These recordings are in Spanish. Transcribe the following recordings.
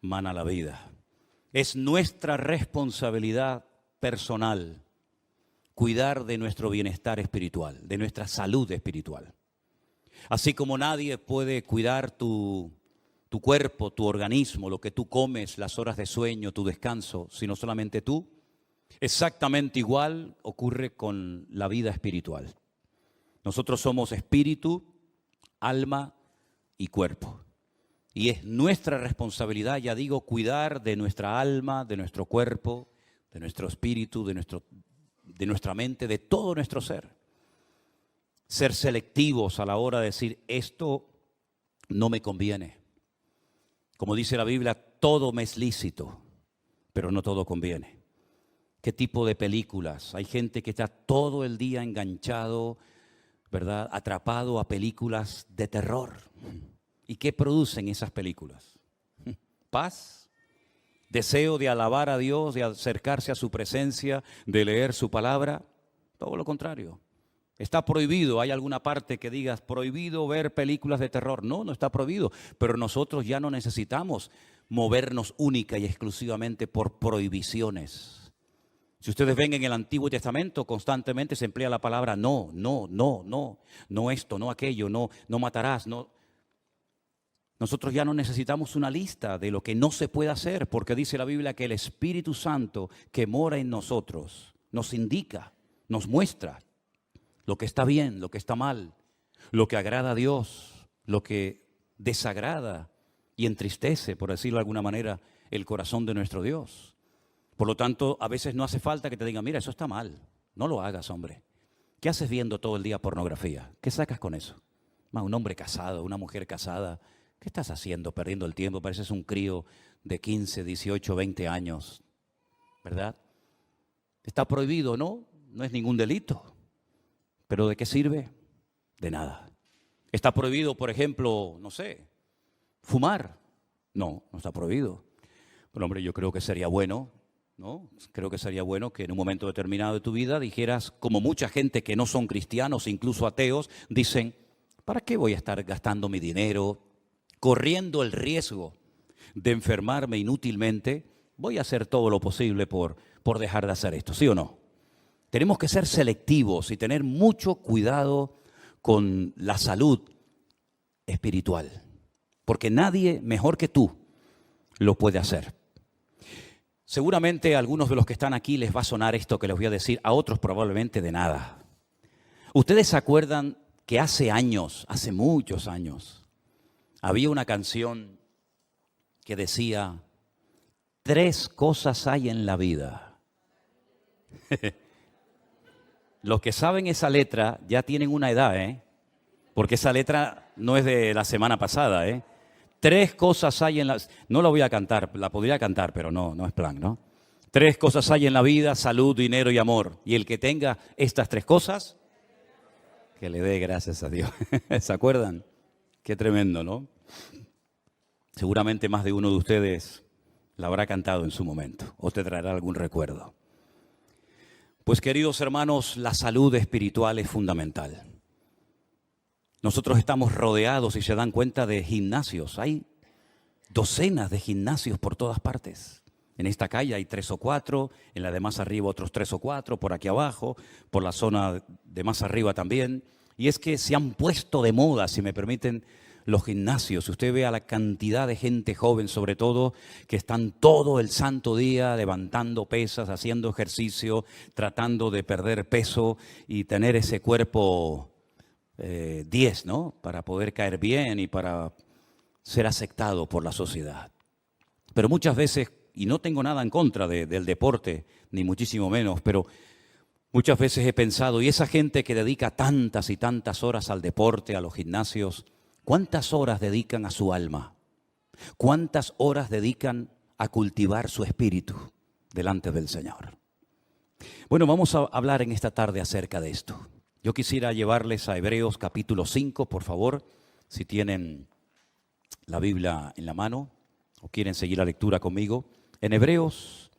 mana la vida. Es nuestra responsabilidad personal cuidar de nuestro bienestar espiritual, de nuestra salud espiritual. Así como nadie puede cuidar tu cuerpo, tu organismo, lo que tú comes, las horas de sueño, tu descanso, sino solamente tú, exactamente igual ocurre con la vida espiritual. Nosotros somos espíritu, alma y cuerpo. Y es nuestra responsabilidad, ya digo, cuidar de nuestra alma, de nuestro cuerpo, de nuestro espíritu, de nuestra mente, de todo nuestro ser. Ser selectivos a la hora de decir, esto no me conviene. Como dice la Biblia, todo me es lícito, pero no todo conviene. ¿Qué tipo de películas? Hay gente que está todo el día enganchado, ¿verdad? Atrapado a películas de terror. ¿Y qué producen esas películas? Paz, deseo de alabar a Dios, de acercarse a su presencia, de leer su palabra. Todo lo contrario. Está prohibido, hay alguna parte que digas prohibido ver películas de terror. No, no está prohibido, pero nosotros ya no necesitamos movernos única y exclusivamente por prohibiciones. Si ustedes ven en el Antiguo Testamento, constantemente se emplea la palabra no, no, no, no, no esto, no aquello, no matarás, no. Nosotros ya no necesitamos una lista de lo que no se puede hacer, porque dice la Biblia que el Espíritu Santo que mora en nosotros nos indica, nos muestra lo que está bien, lo que está mal, lo que agrada a Dios, lo que desagrada y entristece, por decirlo de alguna manera, el corazón de nuestro Dios. Por lo tanto, a veces no hace falta que te digan, mira, eso está mal, no lo hagas, hombre. ¿Qué haces viendo todo el día pornografía? ¿Qué sacas con eso? Un hombre casado, una mujer casada, ¿qué estás haciendo? Perdiendo el tiempo, pareces un crío de 15, 18, 20 años, ¿verdad? ¿Está prohibido? No, no es ningún delito. ¿Pero de qué sirve? De nada. ¿Está prohibido, por ejemplo, no sé, fumar? No, no está prohibido. Pero hombre, yo creo que sería bueno, ¿no? Creo que sería bueno que en un momento determinado de tu vida dijeras, como mucha gente que no son cristianos, incluso ateos, dicen, ¿para qué voy a estar gastando mi dinero, corriendo el riesgo de enfermarme inútilmente? Voy a hacer todo lo posible por dejar de hacer esto, ¿sí o no? Tenemos que ser selectivos y tener mucho cuidado con la salud espiritual, porque nadie mejor que tú lo puede hacer. Seguramente a algunos de los que están aquí les va a sonar esto que les voy a decir, a otros probablemente de nada. ¿Ustedes se acuerdan que hace años, hace muchos años, había una canción que decía, 3 cosas hay en la vida? Los que saben esa letra ya tienen una edad, porque esa letra no es de la semana pasada, 3 cosas hay en la... No la voy a cantar, la podría cantar, pero no es plan, ¿no? 3 cosas hay en la vida, salud, dinero y amor. Y el que tenga estas 3 cosas, que le dé gracias a Dios. ¿Se acuerdan? Qué tremendo, ¿no? Seguramente más de uno de ustedes la habrá cantado en su momento o te traerá algún recuerdo. Pues queridos hermanos, la salud espiritual es fundamental. Nosotros estamos rodeados, si se dan cuenta, de gimnasios. Hay docenas de gimnasios por todas partes. En esta calle hay 3 o 4, en la de más arriba otros 3 o 4, por aquí abajo, por la zona de más arriba también. Y es que se han puesto de moda, si me permiten, los gimnasios. Usted ve a la cantidad de gente joven, sobre todo, que están todo el santo día levantando pesas, haciendo ejercicio, tratando de perder peso y tener ese cuerpo 10, ¿no? Para poder caer bien y para ser aceptado por la sociedad. Pero muchas veces, y no tengo nada en contra del deporte, ni muchísimo menos, pero muchas veces he pensado, y esa gente que dedica tantas y tantas horas al deporte, a los gimnasios, ¿cuántas horas dedican a su alma? ¿Cuántas horas dedican a cultivar su espíritu delante del Señor? Bueno, vamos a hablar en esta tarde acerca de esto. Yo quisiera llevarles a Hebreos capítulo 5, por favor, si tienen la Biblia en la mano o quieren seguir la lectura conmigo. En Hebreos,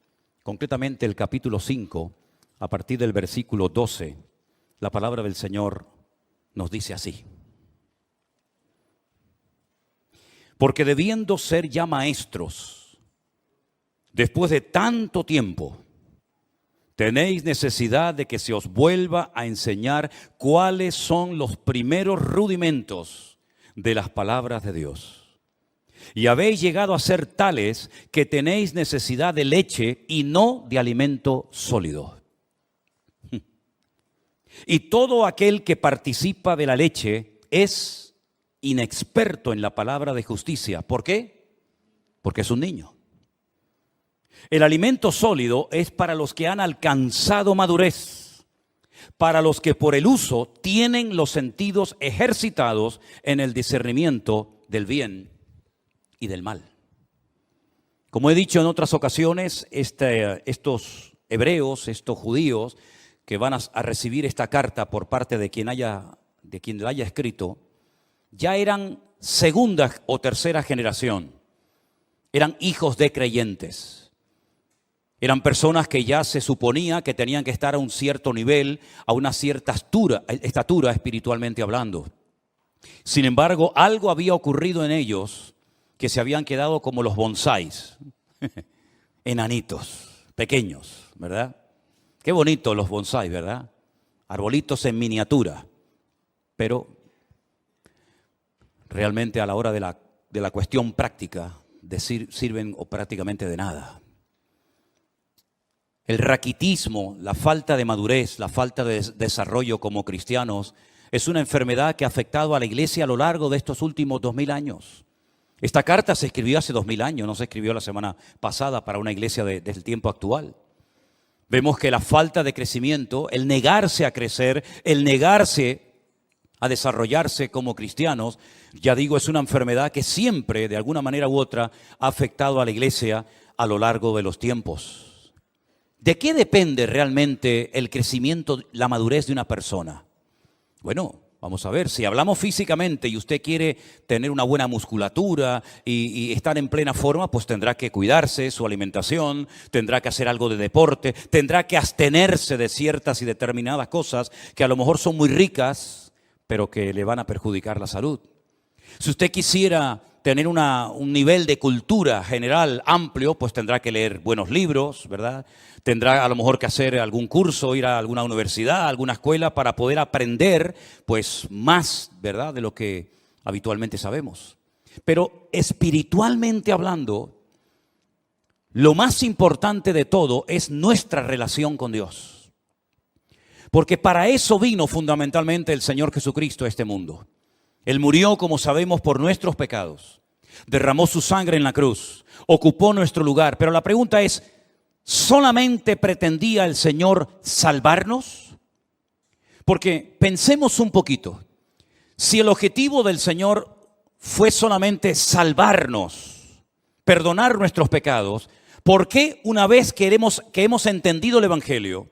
concretamente el capítulo 5, a partir del versículo 12, la palabra del Señor nos dice así. Porque debiendo ser ya maestros, después de tanto tiempo, tenéis necesidad de que se os vuelva a enseñar cuáles son los primeros rudimentos de las palabras de Dios. Y habéis llegado a ser tales que tenéis necesidad de leche y no de alimento sólido. Y todo aquel que participa de la leche es inexperto en la palabra de justicia. ¿Por qué? Porque es un niño. El alimento sólido es para los que han alcanzado madurez, para los que por el uso tienen los sentidos ejercitados en el discernimiento del bien y del mal. Como he dicho en otras ocasiones, estos hebreos, estos judíos que van a recibir esta carta por parte de quien la haya escrito, ya eran segunda o tercera generación, eran hijos de creyentes. Eran personas que ya se suponía que tenían que estar a un cierto nivel, a una cierta estatura espiritualmente hablando. Sin embargo, algo había ocurrido en ellos que se habían quedado como los bonsáis, enanitos, pequeños, ¿verdad? Qué bonitos los bonsáis, ¿verdad? Arbolitos en miniatura, pero realmente a la hora de la cuestión práctica sirven o prácticamente de nada. El raquitismo, la falta de madurez, la falta de desarrollo como cristianos es una enfermedad que ha afectado a la iglesia a lo largo de estos últimos 2000 años. Esta carta se escribió hace 2000 años, no se escribió la semana pasada para una iglesia del tiempo actual. Vemos que la falta de crecimiento, el negarse a crecer, el negarse a desarrollarse como cristianos, ya digo, es una enfermedad que siempre, de alguna manera u otra, ha afectado a la iglesia a lo largo de los tiempos. ¿De qué depende realmente el crecimiento, la madurez de una persona? Bueno, vamos a ver, si hablamos físicamente y usted quiere tener una buena musculatura y estar en plena forma, pues tendrá que cuidarse su alimentación, tendrá que hacer algo de deporte, tendrá que abstenerse de ciertas y determinadas cosas que a lo mejor son muy ricas, pero que le van a perjudicar la salud. Si usted quisiera tener un nivel de cultura general amplio, pues tendrá que leer buenos libros, ¿verdad? Tendrá a lo mejor que hacer algún curso, ir a alguna universidad, a alguna escuela para poder aprender pues más, ¿verdad?, de lo que habitualmente sabemos. Pero espiritualmente hablando, lo más importante de todo es nuestra relación con Dios. Porque para eso vino fundamentalmente el Señor Jesucristo a este mundo. Él murió, como sabemos, por nuestros pecados. Derramó su sangre en la cruz, ocupó nuestro lugar. Pero la pregunta es, ¿solamente pretendía el Señor salvarnos? Porque pensemos un poquito. Si el objetivo del Señor fue solamente salvarnos, perdonar nuestros pecados, ¿por qué una vez que hemos entendido el Evangelio,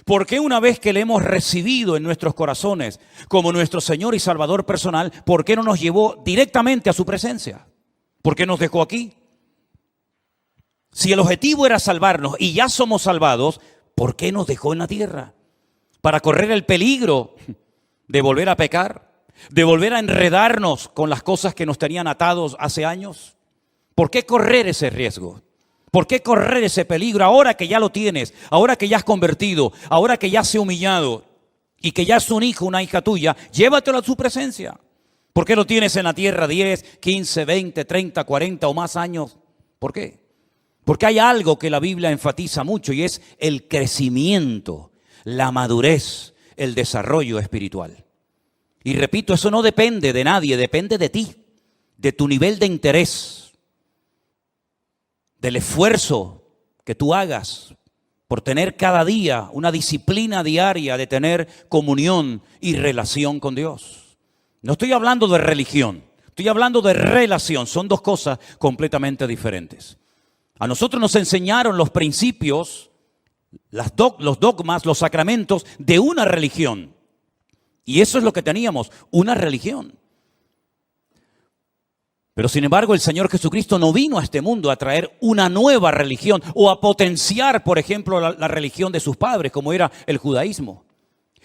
por qué una vez que le hemos recibido en nuestros corazones como nuestro Señor y Salvador personal, por qué no nos llevó directamente a su presencia? ¿Por qué nos dejó aquí? Si el objetivo era salvarnos y ya somos salvados, ¿por qué nos dejó en la tierra? ¿Para correr el peligro de volver a pecar? ¿De volver a enredarnos con las cosas que nos tenían atados hace años? ¿Por qué correr ese riesgo? ¿Por qué correr ese peligro ahora que ya lo tienes? Ahora que ya has convertido, ahora que ya has humillado y que ya es un hijo, una hija tuya, llévatelo a su presencia. ¿Por qué lo tienes en la tierra 10, 15, 20, 30, 40 o más años? ¿Por qué? Porque hay algo que la Biblia enfatiza mucho y es el crecimiento, la madurez, el desarrollo espiritual. Y repito, eso no depende de nadie, depende de ti, de tu nivel de interés, del esfuerzo que tú hagas por tener cada día una disciplina diaria de tener comunión y relación con Dios. No estoy hablando de religión, estoy hablando de relación. Son dos cosas completamente diferentes. A nosotros nos enseñaron los principios, los dogmas, los sacramentos de una religión. Y eso es lo que teníamos, una religión. Pero sin embargo el Señor Jesucristo no vino a este mundo a traer una nueva religión o a potenciar, por ejemplo, la religión de sus padres, como era el judaísmo.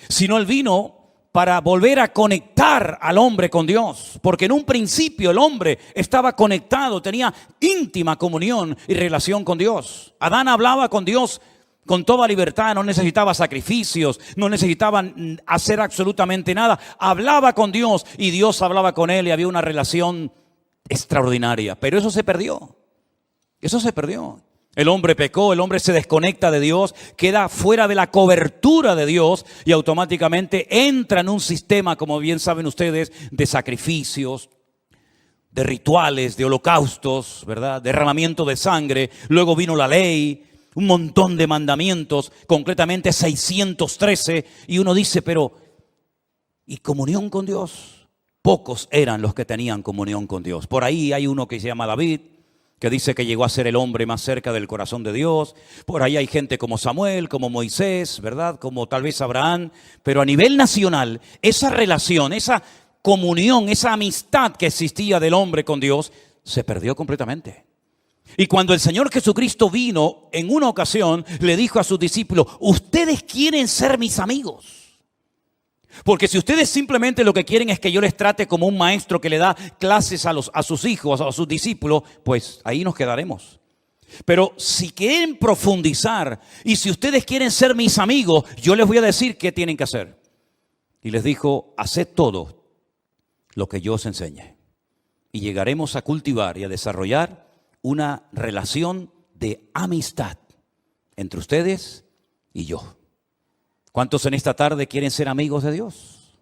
Sino Él vino para volver a conectar al hombre con Dios. Porque en un principio el hombre estaba conectado, tenía íntima comunión y relación con Dios. Adán hablaba con Dios con toda libertad, no necesitaba sacrificios, no necesitaba hacer absolutamente nada. Hablaba con Dios y Dios hablaba con él y había una relación extraordinaria. Pero eso se perdió. Eso se perdió. El hombre pecó, el hombre se desconecta de Dios, queda fuera de la cobertura de Dios y automáticamente entra en un sistema, como bien saben ustedes, de sacrificios, de rituales, de holocaustos, ¿verdad? Derramamiento de sangre. Luego vino la ley, un montón de mandamientos, concretamente 613. Y uno dice, pero ¿y comunión con Dios? Pocos eran los que tenían comunión con Dios. Por ahí hay uno que se llama David, que dice que llegó a ser el hombre más cerca del corazón de Dios. Por ahí hay gente como Samuel, como Moisés, ¿verdad? Como tal vez Abraham. Pero a nivel nacional, esa relación, esa comunión, esa amistad que existía del hombre con Dios, se perdió completamente. Y cuando el Señor Jesucristo vino, en una ocasión, le dijo a sus discípulos, ustedes quieren ser mis amigos. Porque si ustedes simplemente lo que quieren es que yo les trate como un maestro que le da clases a sus hijos, a sus discípulos, pues ahí nos quedaremos. Pero si quieren profundizar y si ustedes quieren ser mis amigos, yo les voy a decir qué tienen que hacer. Y les dijo, haced todo lo que yo os enseñe. Y llegaremos a cultivar y a desarrollar una relación de amistad entre ustedes y yo. ¿Cuántos en esta tarde quieren ser amigos de Dios?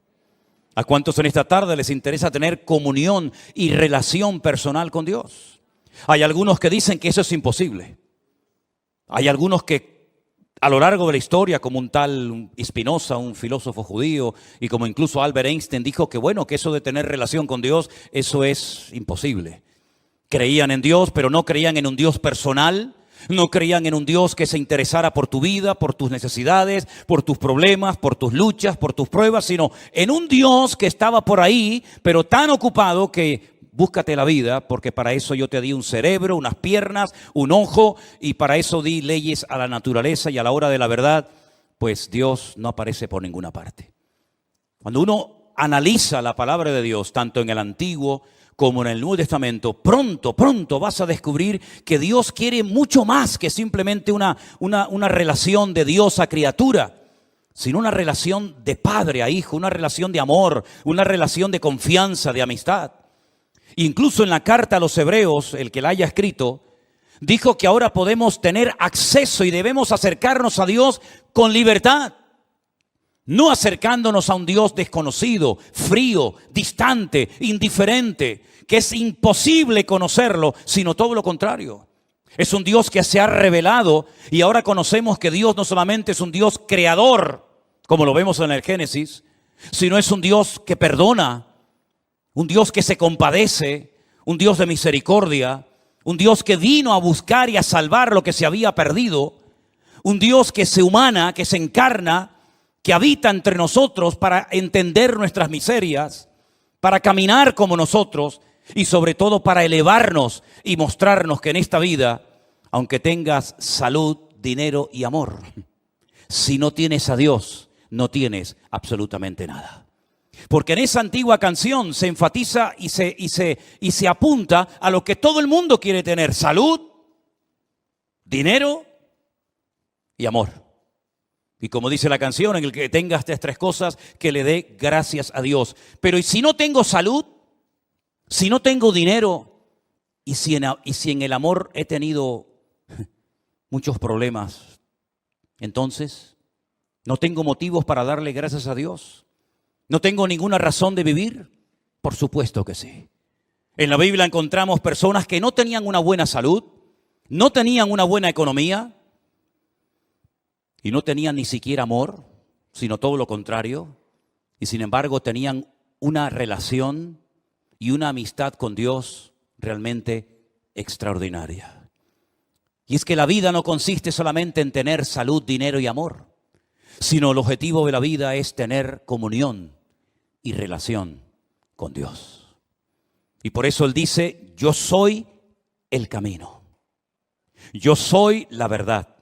¿A cuántos en esta tarde les interesa tener comunión y relación personal con Dios? Hay algunos que dicen que eso es imposible. Hay algunos que a lo largo de la historia, como un tal Spinoza, un filósofo judío, y como incluso Albert Einstein dijo que bueno, que eso de tener relación con Dios, eso es imposible. Creían en Dios, pero no creían en un Dios personal. No creían en un Dios que se interesara por tu vida, por tus necesidades, por tus problemas, por tus luchas, por tus pruebas, sino en un Dios que estaba por ahí, pero tan ocupado que búscate la vida, porque para eso yo te di un cerebro, unas piernas, un ojo, y para eso di leyes a la naturaleza, y a la hora de la verdad, pues Dios no aparece por ninguna parte. Cuando uno analiza la palabra de Dios, tanto en el Antiguo como en el Nuevo Testamento, pronto vas a descubrir que Dios quiere mucho más que simplemente una relación de Dios a criatura, sino una relación de padre a hijo, una relación de amor, una relación de confianza, de amistad. Incluso en la carta a los Hebreos, el que la haya escrito, dijo que ahora podemos tener acceso y debemos acercarnos a Dios con libertad. No acercándonos a un Dios desconocido, frío, distante, indiferente, que es imposible conocerlo, sino todo lo contrario. Es un Dios que se ha revelado y ahora conocemos que Dios no solamente es un Dios creador, como lo vemos en el Génesis, sino es un Dios que perdona, un Dios que se compadece, un Dios de misericordia, un Dios que vino a buscar y a salvar lo que se había perdido, un Dios que se humana, que se encarna, que habita entre nosotros para entender nuestras miserias, para caminar como nosotros y sobre todo para elevarnos y mostrarnos que en esta vida, aunque tengas salud, dinero y amor, si no tienes a Dios, no tienes absolutamente nada. Porque en esa antigua canción se enfatiza y se apunta a lo que todo el mundo quiere tener: salud, dinero y amor. Y como dice la canción, en el que tenga estas tres cosas, que le dé gracias a Dios. Pero ¿y si no tengo salud? Si no tengo dinero, y si en el amor he tenido muchos problemas, entonces no tengo motivos para darle gracias a Dios. ¿No tengo ninguna razón de vivir? Por supuesto que sí. En la Biblia encontramos personas que no tenían una buena salud, no tenían una buena economía y no tenían ni siquiera amor, sino todo lo contrario. Y sin embargo tenían una relación y una amistad con Dios realmente extraordinaria. Y es que la vida no consiste solamente en tener salud, dinero y amor, sino el objetivo de la vida es tener comunión y relación con Dios. Y por eso Él dice: yo soy el camino, yo soy la verdad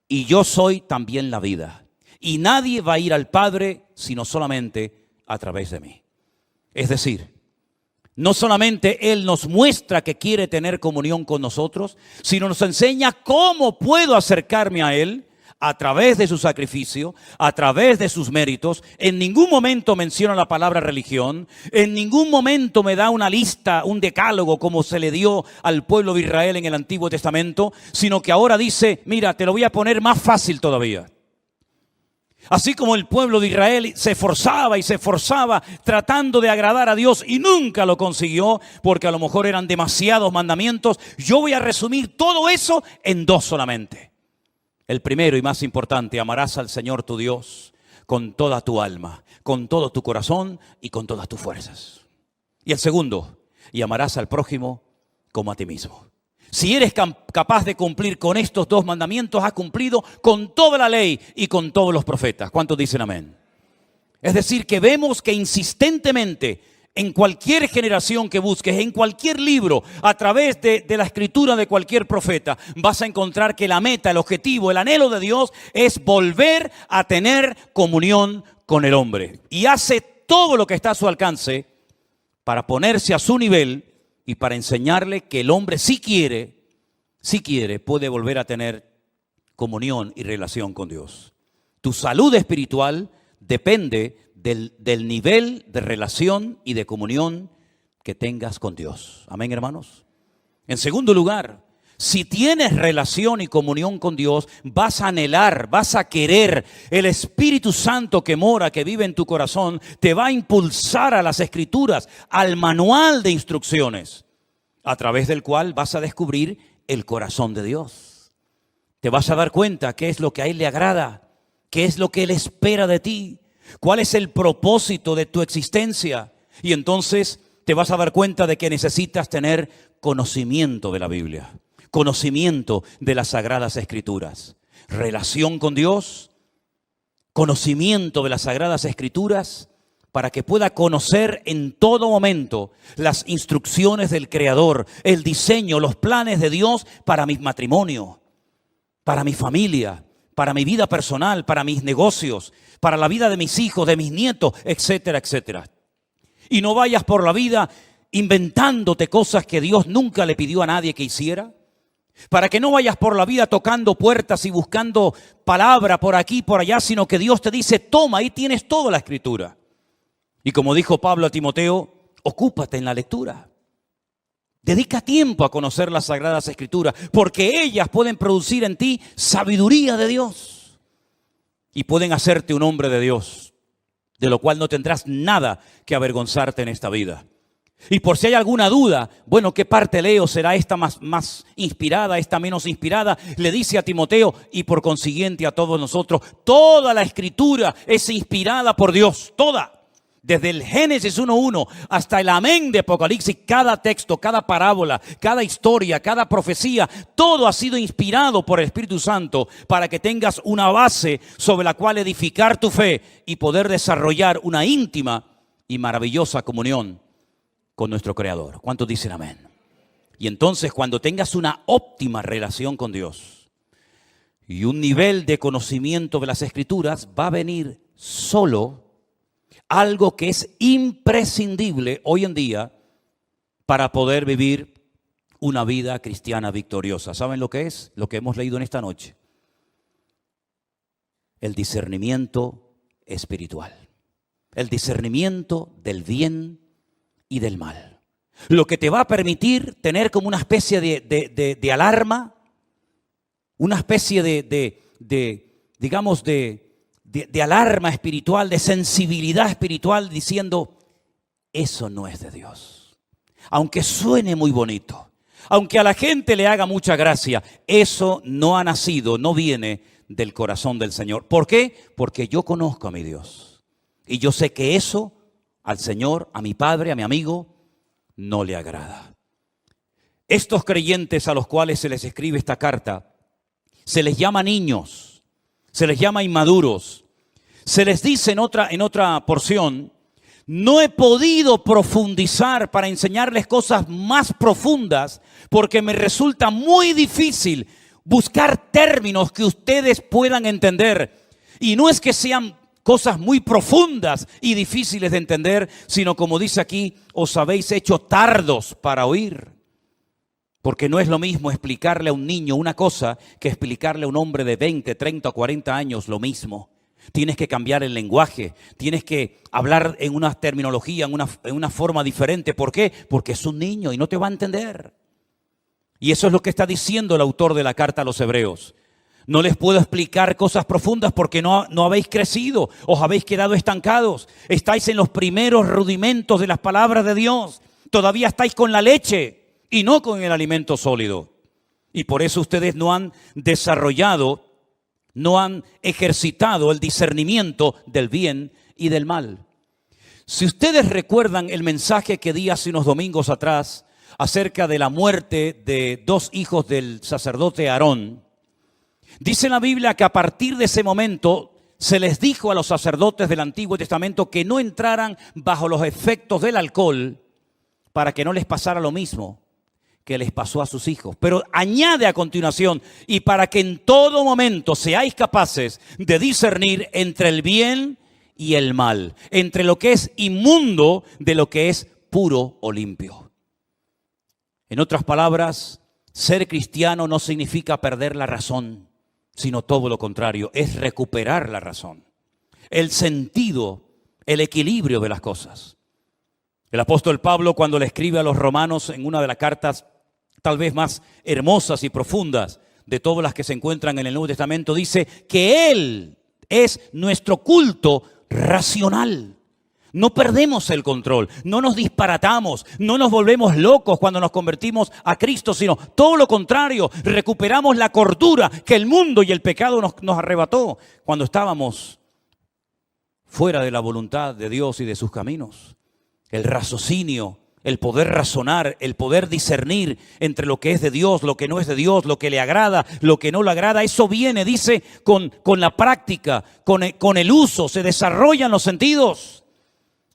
y yo soy también la vida. Y nadie va a ir al Padre sino solamente a través de mí. Es decir, no solamente Él nos muestra que quiere tener comunión con nosotros, sino nos enseña cómo puedo acercarme a Él a través de su sacrificio, a través de sus méritos. En ningún momento menciona la palabra religión, en ningún momento me da una lista, un decálogo como se le dio al pueblo de Israel en el Antiguo Testamento, sino que ahora dice, mira, te lo voy a poner más fácil todavía. Así como el pueblo de Israel se esforzaba y se esforzaba tratando de agradar a Dios y nunca lo consiguió porque a lo mejor eran demasiados mandamientos, yo voy a resumir todo eso en dos solamente. El primero y más importante, amarás al Señor tu Dios con toda tu alma, con todo tu corazón y con todas tus fuerzas. Y el segundo, y amarás al prójimo como a ti mismo. Si eres capaz de cumplir con estos dos mandamientos, has cumplido con toda la ley y con todos los profetas. ¿Cuántos dicen amén? Es decir, que vemos que insistentemente en cualquier generación que busques, en cualquier libro, a través de la escritura de cualquier profeta, vas a encontrar que la meta, el objetivo, el anhelo de Dios es volver a tener comunión con el hombre. Y hace todo lo que está a su alcance para ponerse a su nivel y para enseñarle que el hombre si quiere, puede volver a tener comunión y relación con Dios. Tu salud espiritual depende del nivel de relación y de comunión que tengas con Dios. Amén, hermanos. En segundo lugar, si tienes relación y comunión con Dios, vas a anhelar, vas a querer. El Espíritu Santo que mora, que vive en tu corazón, te va a impulsar a las Escrituras, al manual de instrucciones, a través del cual vas a descubrir el corazón de Dios. Te vas a dar cuenta qué es lo que a Él le agrada, qué es lo que Él espera de ti, cuál es el propósito de tu existencia. Y entonces te vas a dar cuenta de que necesitas tener conocimiento de la Biblia, conocimiento de las Sagradas Escrituras, relación con Dios, conocimiento de las Sagradas Escrituras, para que pueda conocer en todo momento las instrucciones del Creador, el diseño, los planes de Dios para mi matrimonio, para mi familia, para mi vida personal, para mis negocios, para la vida de mis hijos, de mis nietos, etcétera, etcétera. Y no vayas por la vida inventándote cosas que Dios nunca le pidió a nadie que hiciera. Para que no vayas por la vida tocando puertas y buscando palabra por aquí, por allá, sino que Dios te dice, toma, ahí tienes toda la Escritura. Y como dijo Pablo a Timoteo, ocúpate en la lectura. Dedica tiempo a conocer las Sagradas Escrituras, porque ellas pueden producir en ti sabiduría de Dios y pueden hacerte un hombre de Dios, de lo cual no tendrás nada que avergonzarte en esta vida. Y por si hay alguna duda, bueno, ¿qué parte leo? ¿Será esta más inspirada, esta menos inspirada? Le dice a Timoteo y por consiguiente a todos nosotros, toda la Escritura es inspirada por Dios, toda. Desde el Génesis 1:1 hasta el amén de Apocalipsis, cada texto, cada parábola, cada historia, cada profecía, todo ha sido inspirado por el Espíritu Santo para que tengas una base sobre la cual edificar tu fe y poder desarrollar una íntima y maravillosa comunión con nuestro Creador. ¿Cuántos dicen amén? Y entonces cuando tengas una óptima relación con Dios y un nivel de conocimiento de las Escrituras, va a venir solo algo que es imprescindible hoy en día para poder vivir una vida cristiana victoriosa. ¿Saben lo que es? Lo que hemos leído en esta noche. El discernimiento espiritual. El discernimiento del bien y del mal. Lo que te va a permitir tener como una especie de alarma, una especie de alarma espiritual, de sensibilidad espiritual, diciendo, eso no es de Dios. Aunque suene muy bonito, aunque a la gente le haga mucha gracia, eso no ha nacido, no viene del corazón del Señor. ¿Por qué? Porque yo conozco a mi Dios. Y yo sé que eso al Señor, a mi Padre, a mi amigo, no le agrada. Estos creyentes a los cuales se les escribe esta carta, se les llama niños, se les llama inmaduros. Se les dice en otra porción, no he podido profundizar para enseñarles cosas más profundas porque me resulta muy difícil buscar términos que ustedes puedan entender. Y no es que sean cosas muy profundas y difíciles de entender, sino como dice aquí, os habéis hecho tardos para oír. Porque no es lo mismo explicarle a un niño una cosa que explicarle a un hombre de 20, 30 o 40 años lo mismo. Tienes que cambiar el lenguaje, tienes que hablar en una terminología, en una forma diferente. ¿Por qué? Porque es un niño y no te va a entender. Y eso es lo que está diciendo el autor de la carta a los Hebreos. No les puedo explicar cosas profundas porque no habéis crecido, os habéis quedado estancados. Estáis en los primeros rudimentos de las palabras de Dios. Todavía estáis con la leche y no con el alimento sólido. Y por eso ustedes no han desarrollado, no han ejercitado el discernimiento del bien y del mal. Si ustedes recuerdan el mensaje que di hace unos domingos atrás acerca de la muerte de 2 hijos del sacerdote Aarón, dice la Biblia que a partir de ese momento se les dijo a los sacerdotes del Antiguo Testamento que no entraran bajo los efectos del alcohol para que no les pasara lo mismo que les pasó a sus hijos. Pero añade a continuación, y para que en todo momento seáis capaces de discernir entre el bien y el mal, entre lo que es inmundo de lo que es puro o limpio. En otras palabras, ser cristiano no significa perder la razón, sino todo lo contrario, es recuperar la razón, el sentido, el equilibrio de las cosas. El apóstol Pablo, cuando le escribe a los romanos en una de las cartas tal vez más hermosas y profundas de todas las que se encuentran en el Nuevo Testamento, dice que Él es nuestro culto racional. No perdemos el control, no nos disparatamos, no nos volvemos locos cuando nos convertimos a Cristo, sino todo lo contrario, recuperamos la cordura que el mundo y el pecado nos arrebató cuando estábamos fuera de la voluntad de Dios y de sus caminos. El raciocinio, el poder razonar, el poder discernir entre lo que es de Dios, lo que no es de Dios, lo que le agrada, lo que no le agrada, eso viene, dice, con la práctica, con el uso, se desarrollan los sentidos.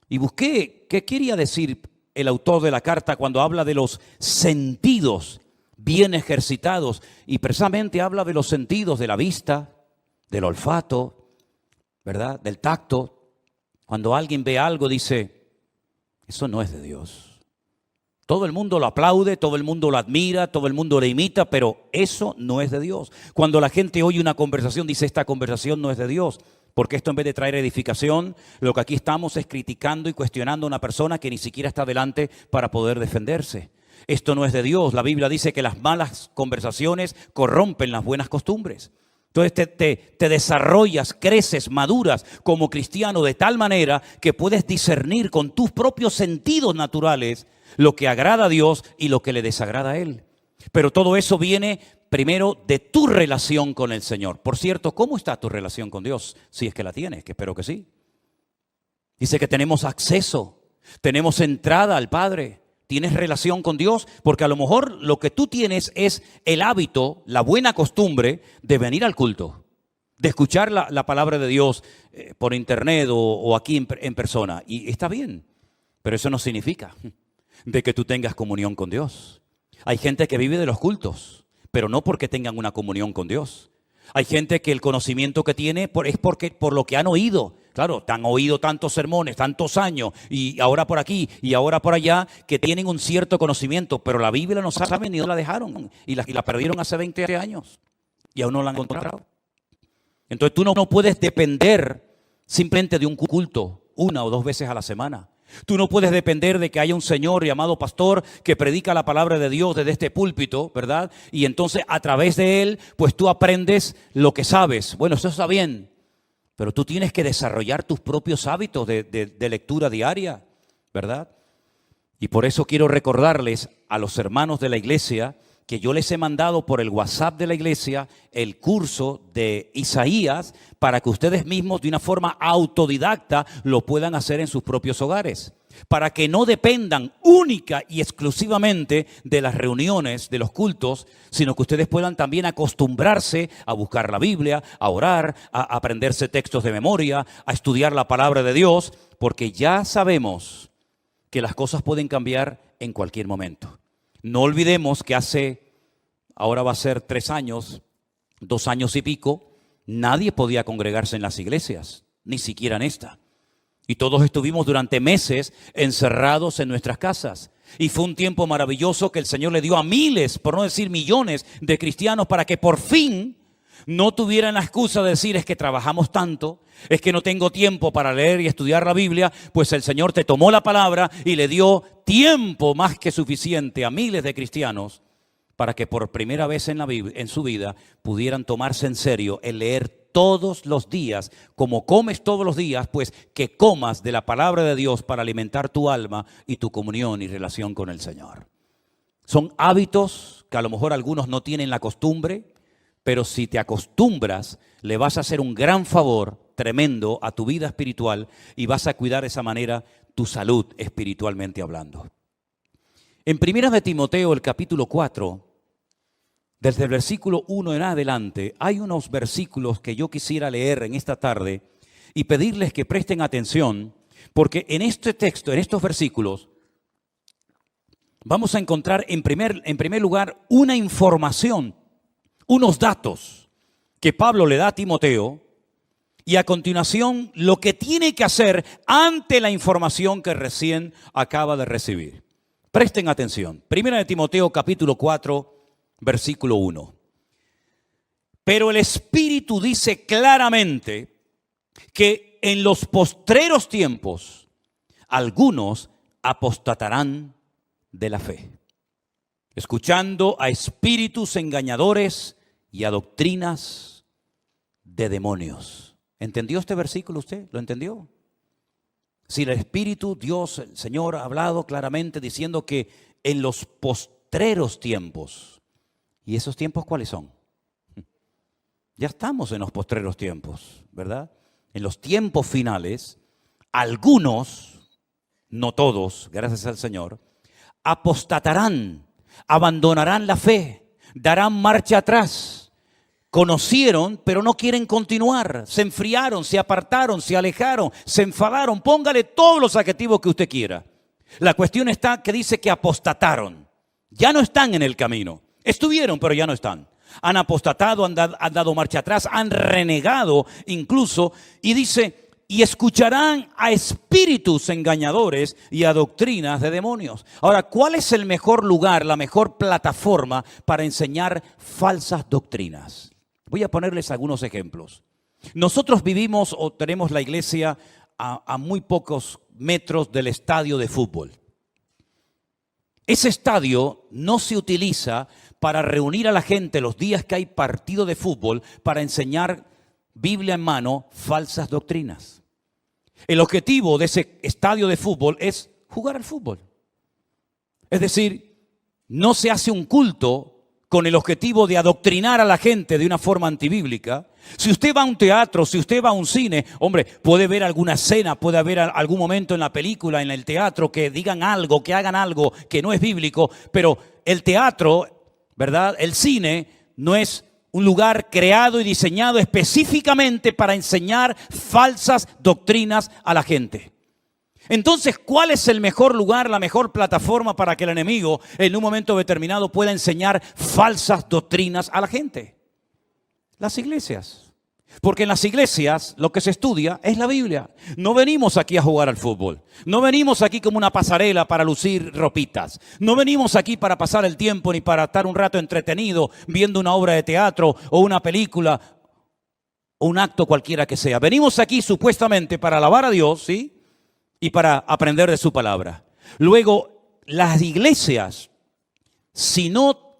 Y busqué qué quería decir el autor de la carta cuando habla de los sentidos bien ejercitados. Y precisamente habla de los sentidos de la vista, del olfato, ¿verdad? Del tacto. Cuando alguien ve algo dice, eso no es de Dios. Todo el mundo lo aplaude, todo el mundo lo admira, todo el mundo le imita, pero eso no es de Dios. Cuando la gente oye una conversación, dice, esta conversación no es de Dios. Porque esto, en vez de traer edificación, lo que aquí estamos es criticando y cuestionando a una persona que ni siquiera está delante para poder defenderse. Esto no es de Dios. La Biblia dice que las malas conversaciones corrompen las buenas costumbres. Entonces te desarrollas, creces, maduras como cristiano de tal manera que puedes discernir con tus propios sentidos naturales lo que agrada a Dios y lo que le desagrada a Él. Pero todo eso viene primero de tu relación con el Señor. Por cierto, ¿cómo está tu relación con Dios? Si es que la tienes, que espero que sí. Dice que tenemos acceso, tenemos entrada al Padre. ¿Tienes relación con Dios? Porque a lo mejor lo que tú tienes es el hábito, la buena costumbre de venir al culto, de escuchar la palabra de Dios por internet o aquí en persona. Y está bien, pero eso no significa de que tú tengas comunión con Dios. Hay gente que vive de los cultos, pero no porque tengan una comunión con Dios. Hay gente que el conocimiento que tiene es por lo que han oído. Claro, te han oído tantos sermones, tantos años, y ahora por aquí y ahora por allá, que tienen un cierto conocimiento, pero la Biblia no saben ni dónde la dejaron, y la perdieron hace 20 años, y aún no la han encontrado. Entonces tú no puedes depender simplemente de un culto 1 o 2 veces a la semana. Tú no puedes depender de que haya un señor llamado pastor que predica la palabra de Dios desde este púlpito, ¿verdad? Y entonces a través de él, pues tú aprendes lo que sabes. Bueno, eso está bien, pero tú tienes que desarrollar tus propios hábitos de lectura diaria, ¿verdad? Y por eso quiero recordarles a los hermanos de la iglesia que yo les he mandado por el WhatsApp de la iglesia el curso de Isaías para que ustedes mismos de una forma autodidacta lo puedan hacer en sus propios hogares. Para que no dependan única y exclusivamente de las reuniones, de los cultos, sino que ustedes puedan también acostumbrarse a buscar la Biblia, a orar, a aprenderse textos de memoria, a estudiar la palabra de Dios, porque ya sabemos que las cosas pueden cambiar en cualquier momento. No olvidemos que ahora va a ser 3 años, 2 años y pico, nadie podía congregarse en las iglesias. ni siquiera en esta. Y todos estuvimos durante meses encerrados en nuestras casas. Y fue un tiempo maravilloso que el Señor le dio a miles, por no decir millones, de cristianos para que por fin no tuvieran la excusa de decir: es que trabajamos tanto, es que no tengo tiempo para leer y estudiar la Biblia. Pues el Señor te tomó la palabra y le dio tiempo más que suficiente a miles de cristianos para que por primera vez en su vida pudieran tomarse en serio el leer todos los días, como comes todos los días, pues que comas de la palabra de Dios para alimentar tu alma y tu comunión y relación con el Señor. Son hábitos que a lo mejor algunos no tienen la costumbre, pero si te acostumbras, le vas a hacer un gran favor tremendo a tu vida espiritual y vas a cuidar de esa manera tu salud espiritualmente hablando. En 1 de Timoteo, el capítulo 4, desde el versículo 1 en adelante, hay unos versículos que yo quisiera leer en esta tarde y pedirles que presten atención, porque en este texto, en estos versículos, vamos a encontrar en primer lugar una información, unos datos que Pablo le da a Timoteo, y a continuación lo que tiene que hacer ante la información que recién acaba de recibir. Presten atención. 1 de Timoteo capítulo 4, versículo 1. Pero el Espíritu dice claramente que en los postreros tiempos algunos apostatarán de la fe, escuchando a espíritus engañadores y a doctrinas de demonios. ¿Entendió este versículo usted? ¿Lo entendió? Si el Espíritu, Dios, el Señor ha hablado claramente diciendo que en los postreros tiempos, ¿y esos tiempos cuáles son? Ya estamos en los postreros tiempos, ¿verdad? En los tiempos finales, algunos, no todos, gracias al Señor, apostatarán, abandonarán la fe, darán marcha atrás. Conocieron, pero no quieren continuar. Se enfriaron, se apartaron, se alejaron, se enfadaron. Póngale todos los adjetivos que usted quiera. La cuestión está que dice que apostataron. Ya no están en el camino. Estuvieron, pero ya no están. Han apostatado, han dado marcha atrás, han renegado incluso. Y dice, y escucharán a espíritus engañadores y a doctrinas de demonios. Ahora, ¿cuál es el mejor lugar, la mejor plataforma para enseñar falsas doctrinas? Voy a ponerles algunos ejemplos. Nosotros vivimos o tenemos la iglesia a muy pocos metros del estadio de fútbol. Ese estadio no se utiliza para reunir a la gente los días que hay partido de fútbol para enseñar Biblia en mano falsas doctrinas. El objetivo de ese estadio de fútbol es jugar al fútbol. Es decir, no se hace un culto con el objetivo de adoctrinar a la gente de una forma antibíblica. Si usted va a un teatro, si usted va a un cine, hombre, puede ver alguna escena, puede haber algún momento en la película, en el teatro, que digan algo, que hagan algo que no es bíblico, pero el teatro, ¿verdad? El cine no es un lugar creado y diseñado específicamente para enseñar falsas doctrinas a la gente. Entonces, ¿cuál es el mejor lugar, la mejor plataforma para que el enemigo en un momento determinado pueda enseñar falsas doctrinas a la gente? Las iglesias. Porque en las iglesias lo que se estudia es la Biblia. No venimos aquí a jugar al fútbol. No venimos aquí como una pasarela para lucir ropitas. No venimos aquí para pasar el tiempo ni para estar un rato entretenido viendo una obra de teatro o una película o un acto cualquiera que sea. Venimos aquí supuestamente para alabar a Dios, ¿sí? Y para aprender de su palabra. Luego, las iglesias, si no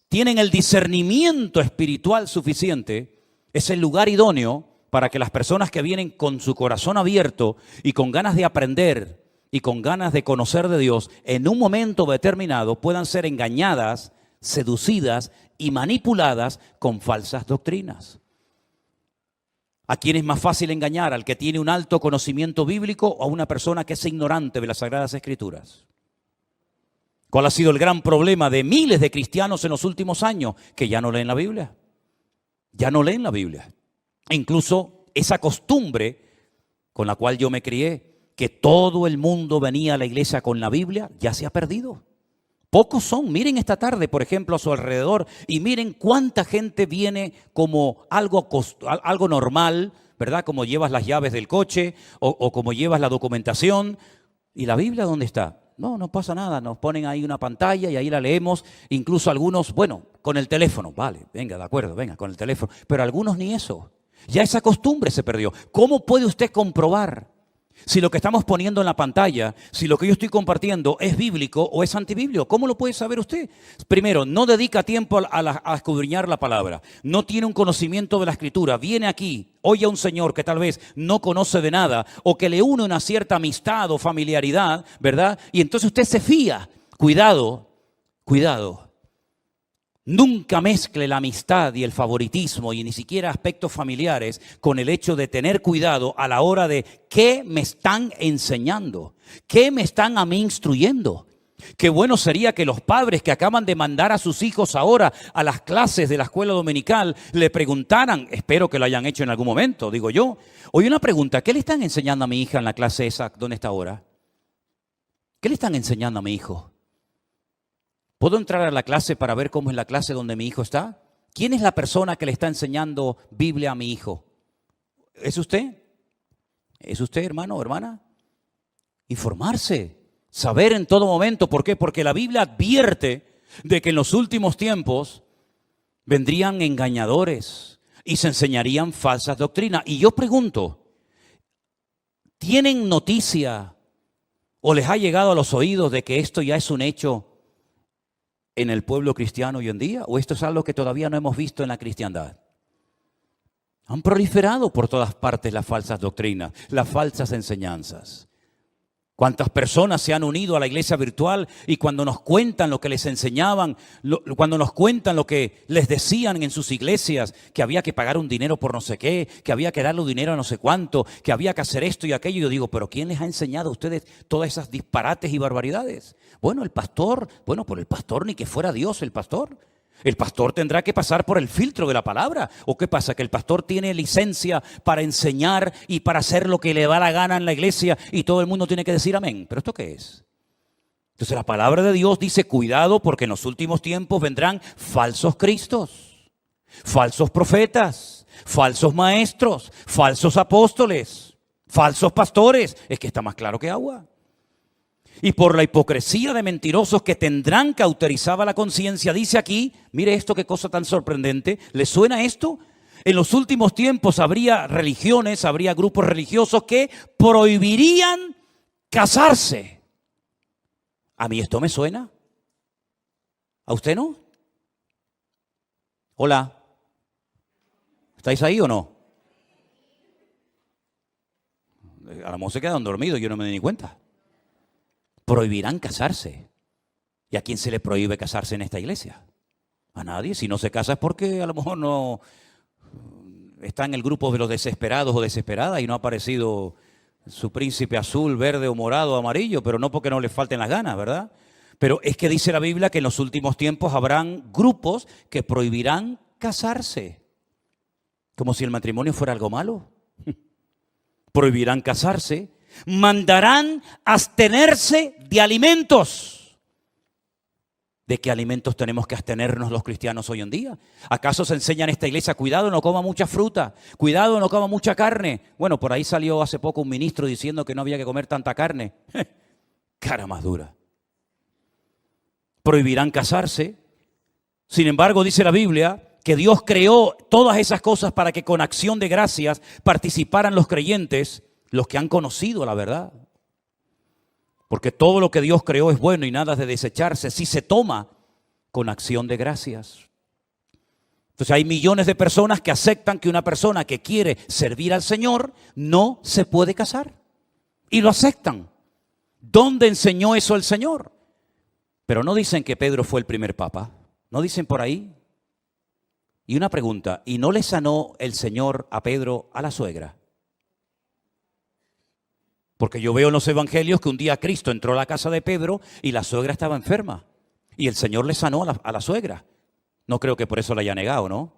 tienen el discernimiento espiritual suficiente, es el lugar idóneo para que las personas que vienen con su corazón abierto y con ganas de aprender y con ganas de conocer de Dios, en un momento determinado puedan ser engañadas, seducidas y manipuladas con falsas doctrinas. ¿A quién es más fácil engañar? ¿Al que tiene un alto conocimiento bíblico o a una persona que es ignorante de las Sagradas Escrituras? ¿Cuál ha sido el gran problema de miles de cristianos en los últimos años? Que ya no leen la Biblia. Ya no leen la Biblia. E incluso esa costumbre con la cual yo me crié, que todo el mundo venía a la iglesia con la Biblia, ya se ha perdido. Pocos son. Miren esta tarde, por ejemplo, a su alrededor y miren cuánta gente viene como algo normal, ¿verdad? Como llevas las llaves del coche o como llevas la documentación. ¿Y la Biblia dónde está? No, no pasa nada, nos ponen ahí una pantalla y ahí la leemos, incluso algunos, bueno, con el teléfono, vale, venga, de acuerdo, venga, con el teléfono, pero algunos ni eso. Ya esa costumbre se perdió. ¿Cómo puede usted comprobar si lo que estamos poniendo en la pantalla, si lo que yo estoy compartiendo es bíblico o es antibíblico? ¿Cómo lo puede saber usted? Primero, no dedica tiempo a escudriñar la palabra. No tiene un conocimiento de la Escritura. Viene aquí, oye a un señor que tal vez no conoce de nada o que le une una cierta amistad o familiaridad, ¿verdad? Y entonces usted se fía. Cuidado, cuidado. Nunca mezcle la amistad y el favoritismo y ni siquiera aspectos familiares con el hecho de tener cuidado a la hora de qué me están enseñando, qué me están a mí instruyendo. Qué bueno sería que los padres que acaban de mandar a sus hijos ahora a las clases de la escuela dominical le preguntaran, espero que lo hayan hecho en algún momento, digo yo. Oye, una pregunta, ¿qué le están enseñando a mi hija en la clase esa donde está ahora? ¿Qué le están enseñando a mi hijo? ¿Puedo entrar a la clase para ver cómo es la clase donde mi hijo está? ¿Quién es la persona que le está enseñando Biblia a mi hijo? ¿Es usted? ¿Es usted, hermano o hermana? Informarse, saber en todo momento. ¿Por qué? Porque la Biblia advierte de que en los últimos tiempos vendrían engañadores y se enseñarían falsas doctrinas. Y yo pregunto, ¿tienen noticia o les ha llegado a los oídos de que esto ya es un hecho en el pueblo cristiano hoy en día? ¿O esto es algo que todavía no hemos visto en la cristiandad? Han proliferado por todas partes las falsas doctrinas, las falsas enseñanzas. ¿Cuántas personas se han unido a la iglesia virtual y cuando nos cuentan lo que les enseñaban, cuando nos cuentan lo que les decían en sus iglesias, que había que pagar un dinero por no sé qué, que había que darle un dinero a no sé cuánto, que había que hacer esto y aquello? Yo digo, ¿pero quién les ha enseñado a ustedes todas esas disparates y barbaridades? Bueno, el pastor, por el pastor ni que fuera Dios el pastor. El pastor tendrá que pasar por el filtro de la palabra. ¿O qué pasa? ¿Que el pastor tiene licencia para enseñar y para hacer lo que le da la gana en la iglesia y todo el mundo tiene que decir amén? ¿Pero esto qué es? Entonces la palabra de Dios dice, cuidado porque en los últimos tiempos vendrán falsos cristos, falsos profetas, falsos maestros, falsos apóstoles, falsos pastores. Es que está más claro que agua. Y por la hipocresía de mentirosos que tendrán cauterizada la conciencia, dice aquí, mire esto, qué cosa tan sorprendente. ¿Le suena esto? En los últimos tiempos habría religiones, habría grupos religiosos que prohibirían casarse. ¿A mí esto me suena? ¿A usted no? Hola. ¿Estáis ahí o no? A lo mejor se quedan dormidos, yo no me di ni cuenta. Prohibirán casarse. ¿Y a quién se le prohíbe casarse en esta iglesia? A nadie. Si no se casa es porque a lo mejor no está en el grupo de los desesperados o desesperadas y no ha aparecido su príncipe azul, verde o morado o amarillo, pero no porque no le falten las ganas, ¿verdad? Pero es que dice la Biblia que en los últimos tiempos habrán grupos que prohibirán casarse. Como si el matrimonio fuera algo malo. Prohibirán casarse. Mandarán abstenerse de alimentos. ¿De qué alimentos tenemos que abstenernos los cristianos hoy en día? ¿Acaso se enseña en esta iglesia, cuidado, no coma mucha fruta, cuidado, no coma mucha carne? Bueno, por ahí salió hace poco un ministro diciendo que no había que comer tanta carne. Cara más dura. Prohibirán casarse. Sin embargo, dice la Biblia que Dios creó todas esas cosas para que con acción de gracias participaran los creyentes, los que han conocido la verdad. Porque todo lo que Dios creó es bueno y nada de desecharse si se toma con acción de gracias. Entonces hay millones de personas que aceptan que una persona que quiere servir al Señor no se puede casar. Y lo aceptan. ¿Dónde enseñó eso el Señor? Pero no dicen que Pedro fue el primer papa. ¿No dicen por ahí? Y una pregunta, ¿y no le sanó el Señor a Pedro a la suegra? Porque yo veo en los evangelios que un día Cristo entró a la casa de Pedro y la suegra estaba enferma. Y el Señor le sanó a la suegra. No creo que por eso la haya negado, ¿no?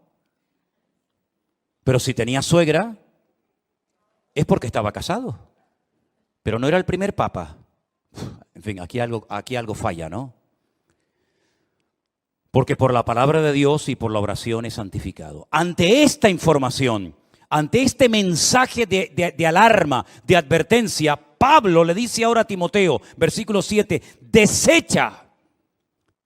Pero si tenía suegra, es porque estaba casado. Pero no era el primer papa. En fin, aquí algo falla, ¿no? Porque por la palabra de Dios y por la oración es santificado. Ante esta información, ante este mensaje de alarma, de advertencia, Pablo le dice ahora a Timoteo, versículo 7, desecha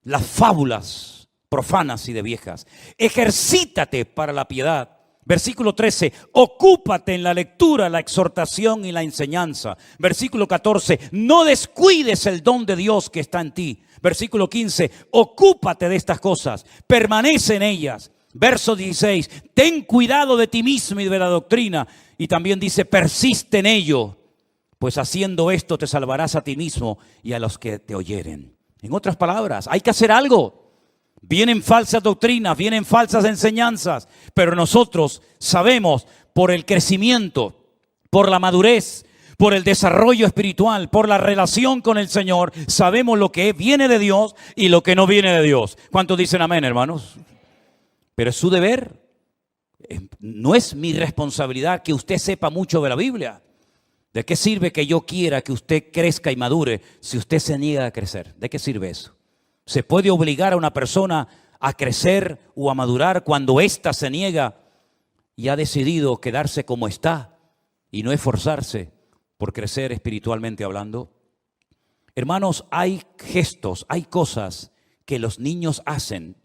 las fábulas profanas y de viejas. Ejercítate para la piedad. Versículo 13, ocúpate en la lectura, la exhortación y la enseñanza. Versículo 14, no descuides el don de Dios que está en ti. Versículo 15, ocúpate de estas cosas, permanece en ellas. Verso 16, ten cuidado de ti mismo y de la doctrina. Y también dice, persiste en ello, pues haciendo esto te salvarás a ti mismo y a los que te oyeren. En otras palabras, hay que hacer algo. Vienen falsas doctrinas, vienen falsas enseñanzas, pero nosotros sabemos por el crecimiento, por la madurez, por el desarrollo espiritual, por la relación con el Señor, sabemos lo que viene de Dios y lo que no viene de Dios. ¿Cuántos dicen amén, hermanos? Pero es su deber. No es mi responsabilidad que usted sepa mucho de la Biblia. ¿De qué sirve que yo quiera que usted crezca y madure si usted se niega a crecer? ¿De qué sirve eso? ¿Se puede obligar a una persona a crecer o a madurar cuando ésta se niega y ha decidido quedarse como está y no esforzarse por crecer espiritualmente hablando? Hermanos, hay gestos, hay cosas que los niños hacen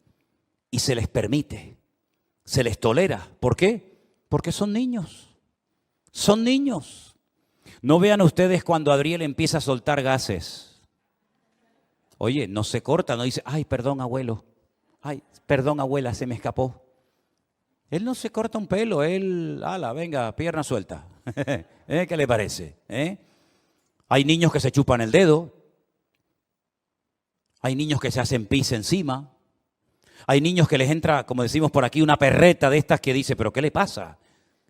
y se les permite, se les tolera. ¿Por qué? Porque son niños. Son niños. No vean ustedes cuando Adriel empieza a soltar gases. Oye, no se corta, no dice, ay, perdón, abuelo. Ay, perdón, abuela, se me escapó. Él no se corta un pelo, él, ala, venga, pierna suelta. ¿Qué le parece? Hay niños que se chupan el dedo. Hay niños que se hacen pis encima. Hay niños que les entra, como decimos por aquí, una perreta de estas que dice, ¿pero qué le pasa?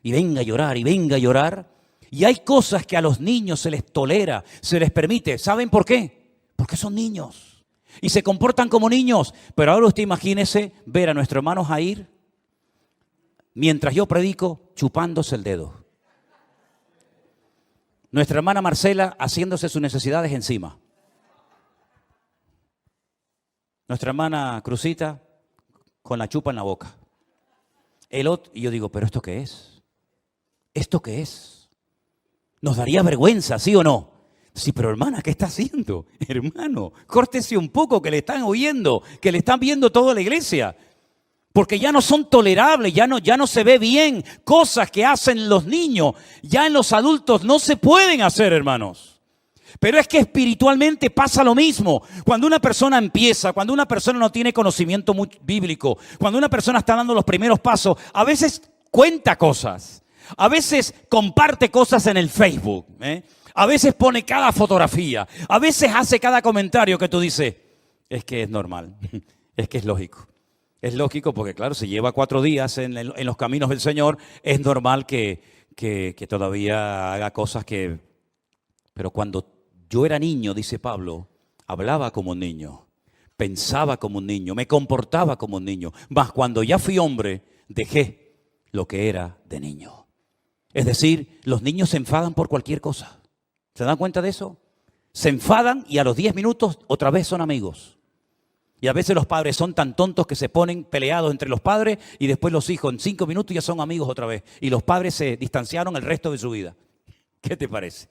Y venga a llorar, y venga a llorar. Y hay cosas que a los niños se les tolera, se les permite. ¿Saben por qué? Porque son niños y se comportan como niños. Pero ahora usted imagínese ver a nuestro hermano Jair, mientras yo predico, chupándose el dedo. Nuestra hermana Marcela haciéndose sus necesidades encima. Nuestra hermana Cruzita con la chupa en la boca. El otro, y yo digo, ¿pero esto qué es? ¿Esto qué es? ¿Nos daría vergüenza, sí o no? Sí, pero hermana, ¿qué está haciendo? Hermano, córtese un poco, que le están oyendo, que le están viendo toda la iglesia. Porque ya no son tolerables, ya no se ve bien. Cosas que hacen los niños, ya en los adultos no se pueden hacer, hermanos. Pero es que espiritualmente pasa lo mismo. Cuando una persona empieza, cuando una persona no tiene conocimiento bíblico, cuando una persona está dando los primeros pasos, a veces cuenta cosas, a veces comparte cosas en el Facebook, a veces pone cada fotografía, a veces hace cada comentario que tú dices, es que es normal, es que es lógico. Es lógico porque, claro, si lleva 4 días en los caminos del Señor, es normal que todavía haga cosas que... Pero cuando yo era niño, dice Pablo, hablaba como un niño, pensaba como un niño, me comportaba como un niño. Mas cuando ya fui hombre, dejé lo que era de niño. Es decir, los niños se enfadan por cualquier cosa. ¿Se dan cuenta de eso? Se enfadan y a los 10 minutos otra vez son amigos. Y a veces los padres son tan tontos que se ponen peleados entre los padres y después los hijos en 5 minutos ya son amigos otra vez. Y los padres se distanciaron el resto de su vida. ¿Qué te parece?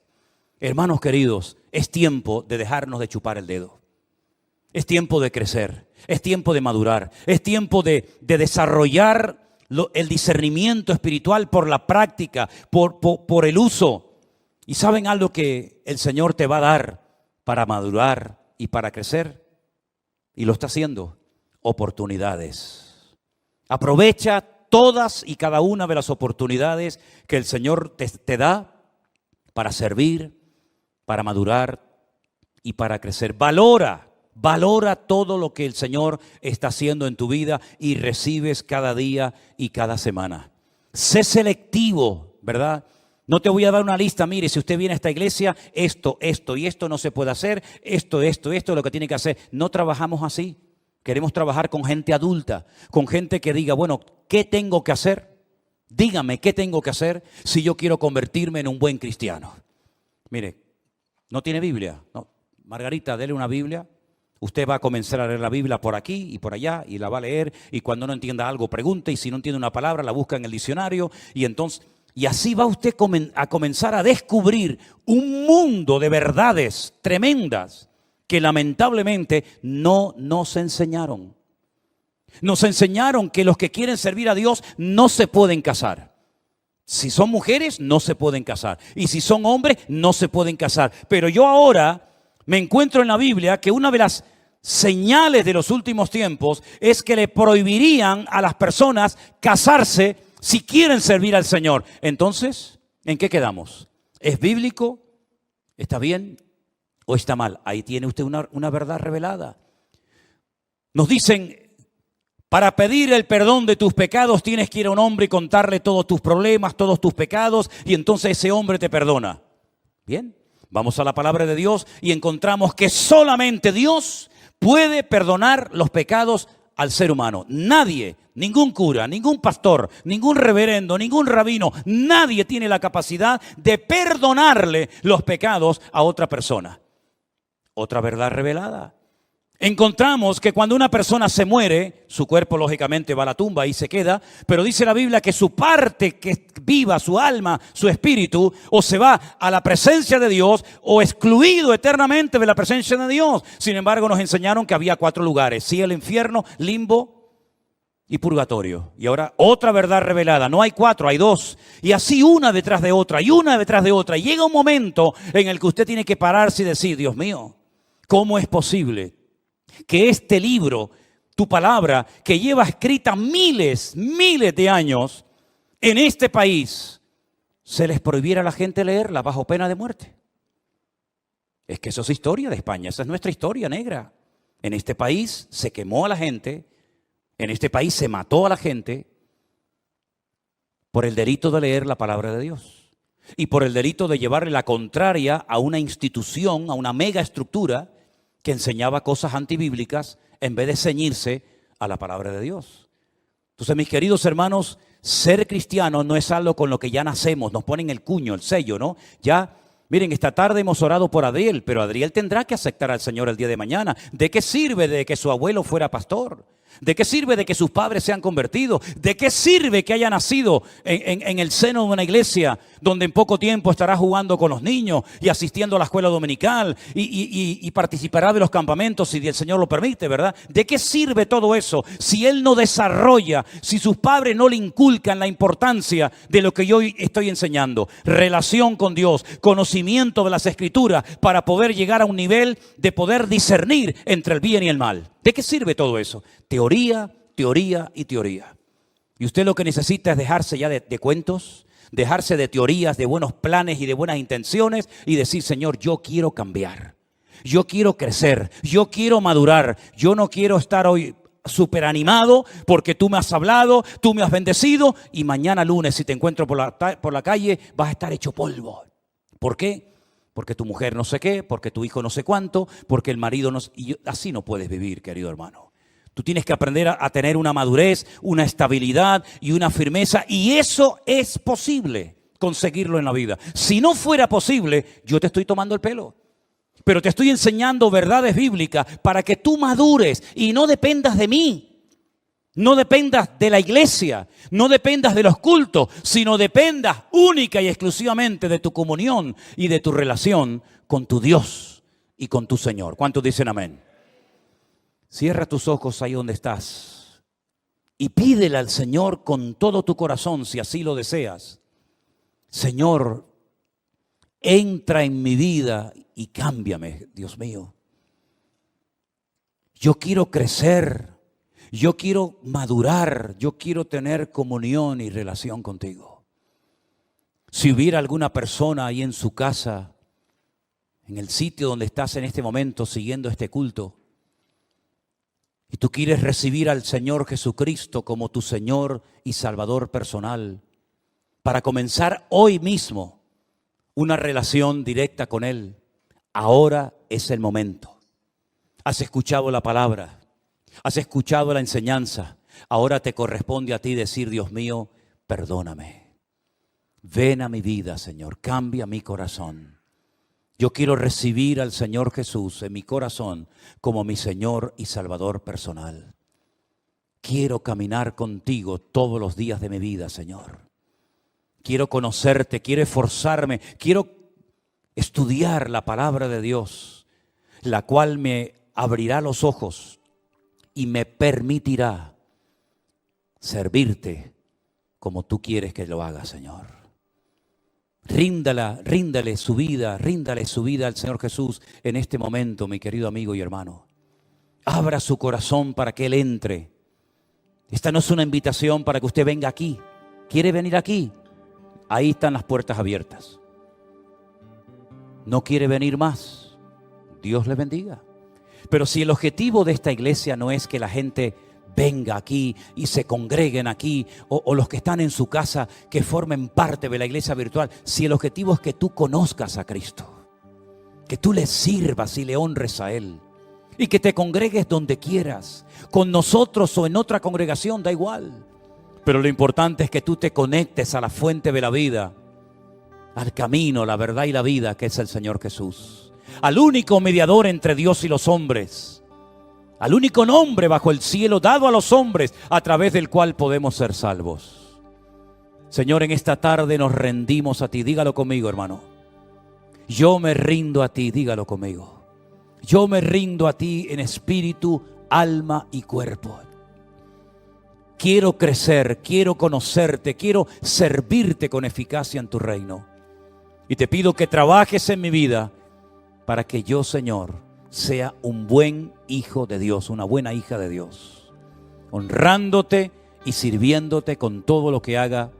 Hermanos queridos, es tiempo de dejarnos de chupar el dedo. Es tiempo de crecer, es tiempo de madurar, es tiempo de desarrollar el discernimiento espiritual por la práctica, por el uso. ¿Y saben algo que el Señor te va a dar para madurar y para crecer? Y lo está haciendo, oportunidades. Aprovecha todas y cada una de las oportunidades que el Señor te da para servir, para madurar y para crecer. Valora todo lo que el Señor está haciendo en tu vida y recibes cada día y cada semana. Sé selectivo, ¿verdad? No te voy a dar una lista, mire, si usted viene a esta iglesia, esto y esto no se puede hacer, esto es lo que tiene que hacer. No trabajamos así. Queremos trabajar con gente adulta, con gente que diga, bueno, ¿qué tengo que hacer? Dígame, ¿qué tengo que hacer si yo quiero convertirme en un buen cristiano? Mire, ¿no tiene Biblia? No. Margarita, dele una Biblia. Usted va a comenzar a leer la Biblia por aquí y por allá y la va a leer y cuando no entienda algo pregunte y si no entiende una palabra la busca en el diccionario y entonces Y así va usted a comenzar a descubrir un mundo de verdades tremendas que lamentablemente no nos enseñaron. Nos enseñaron que los que quieren servir a Dios no se pueden casar. Si son mujeres, no se pueden casar. Y si son hombres, no se pueden casar. Pero yo ahora me encuentro en la Biblia que una de las señales de los últimos tiempos es que le prohibirían a las personas casarse si quieren servir al Señor. Entonces, ¿en qué quedamos? ¿Es bíblico? ¿Está bien o está mal? Ahí tiene usted una verdad revelada. Nos dicen, para pedir el perdón de tus pecados tienes que ir a un hombre y contarle todos tus problemas, todos tus pecados, y entonces ese hombre te perdona. Bien, vamos a la palabra de Dios y encontramos que solamente Dios puede perdonar los pecados al ser humano. Nadie, ningún cura, ningún pastor, ningún reverendo, ningún rabino, nadie tiene la capacidad de perdonarle los pecados a otra persona. Otra verdad revelada. Encontramos que cuando una persona se muere, su cuerpo lógicamente va a la tumba y se queda, pero dice la Biblia que su parte que viva, su alma, su espíritu, o se va a la presencia de Dios o excluido eternamente de la presencia de Dios. Sin embargo, nos enseñaron que había 4 lugares: cielo, infierno, limbo y purgatorio. Y ahora otra verdad revelada: no hay 4, hay 2. Y así una detrás de otra y una detrás de otra. Y llega un momento en el que usted tiene que pararse y decir: Dios mío, ¿cómo es posible que este libro, tu palabra, que lleva escrita miles de años en este país, se les prohibiera a la gente leerla bajo pena de muerte? Es que eso es historia de España, esa es nuestra historia negra. En este país se quemó a la gente, en este país se mató a la gente por el delito de leer la palabra de Dios y por el delito de llevarle la contraria a una institución, a una mega estructura que enseñaba cosas antibíblicas en vez de ceñirse a la palabra de Dios. Entonces, mis queridos hermanos, ser cristiano no es algo con lo que ya nacemos, nos ponen el cuño, el sello, ¿no? Ya, miren, esta tarde hemos orado por Adriel, pero Adriel tendrá que aceptar al Señor el día de mañana. ¿De qué sirve de que su abuelo fuera pastor? ¿De qué sirve de que sus padres sean convertidos? ¿De qué sirve que haya nacido en el seno de una iglesia donde en poco tiempo estará jugando con los niños y asistiendo a la escuela dominical y participará de los campamentos si el Señor lo permite, ¿verdad? ¿De qué sirve todo eso si él no desarrolla, si sus padres no le inculcan la importancia de lo que yo estoy enseñando? Relación con Dios, conocimiento de las Escrituras para poder llegar a un nivel de poder discernir entre el bien y el mal. ¿De qué sirve todo eso? Teoría, teoría y teoría. Y usted lo que necesita es dejarse ya de cuentos, dejarse de teorías, de buenos planes y de buenas intenciones y decir: Señor, yo quiero cambiar, yo quiero crecer, yo quiero madurar, yo no quiero estar hoy súper animado porque tú me has hablado, tú me has bendecido y mañana lunes si te encuentro por la calle vas a estar hecho polvo. ¿Por qué? Porque tu mujer no sé qué, porque tu hijo no sé cuánto, porque el marido no sé. Y así no puedes vivir, querido hermano. Tú tienes que aprender a tener una madurez, una estabilidad y una firmeza. Y eso es posible conseguirlo en la vida. Si no fuera posible, yo te estoy tomando el pelo. Pero te estoy enseñando verdades bíblicas para que tú madures y no dependas de mí. No dependas de la iglesia, no dependas de los cultos, sino dependas única y exclusivamente de tu comunión y de tu relación con tu Dios y con tu Señor. ¿Cuántos dicen amén? Cierra tus ojos ahí donde estás y pídele al Señor con todo tu corazón, si así lo deseas: Señor, entra en mi vida y cámbiame, Dios mío. Yo quiero crecer. Yo quiero madurar, yo quiero tener comunión y relación contigo. Si hubiera alguna persona ahí en su casa, en el sitio donde estás en este momento siguiendo este culto, y tú quieres recibir al Señor Jesucristo como tu Señor y Salvador personal, para comenzar hoy mismo una relación directa con Él, ahora es el momento. Has escuchado la palabra. Has escuchado la enseñanza. Ahora te corresponde a ti decir: Dios mío, perdóname. Ven a mi vida, Señor. Cambia mi corazón. Yo quiero recibir al Señor Jesús en mi corazón como mi Señor y Salvador personal. Quiero caminar contigo todos los días de mi vida, Señor. quiero conocerte, quiero esforzarme, quiero estudiar la palabra de Dios, la cual me abrirá los ojos y me permitirá servirte como tú quieres que lo haga, Señor. Ríndale su vida al Señor Jesús en este momento, mi querido amigo y hermano. Abra su corazón para que Él entre. Esta no es una invitación para que usted venga aquí. ¿Quiere venir aquí? Ahí están las puertas abiertas. ¿No quiere venir más? Dios le bendiga. Pero si el objetivo de esta iglesia no es que la gente venga aquí y se congreguen aquí, o los que están en su casa que formen parte de la iglesia virtual, si el objetivo es que tú conozcas a Cristo, que tú le sirvas y le honres a Él, y que te congregues donde quieras, con nosotros o en otra congregación, da igual. Pero lo importante es que tú te conectes a la fuente de la vida, al camino, la verdad y la vida, que es el Señor Jesús, al único mediador entre Dios y los hombres, al único nombre bajo el cielo dado a los hombres, a través del cual podemos ser salvos. Señor, en esta tarde nos rendimos a ti. Dígalo conmigo, hermano. Yo me rindo a ti, dígalo conmigo. Yo me rindo a ti en espíritu, alma y cuerpo. Quiero crecer, quiero conocerte, quiero servirte con eficacia en tu reino. Y te pido que trabajes en mi vida para que yo, Señor, sea un buen hijo de Dios, una buena hija de Dios, honrándote y sirviéndote con todo lo que haga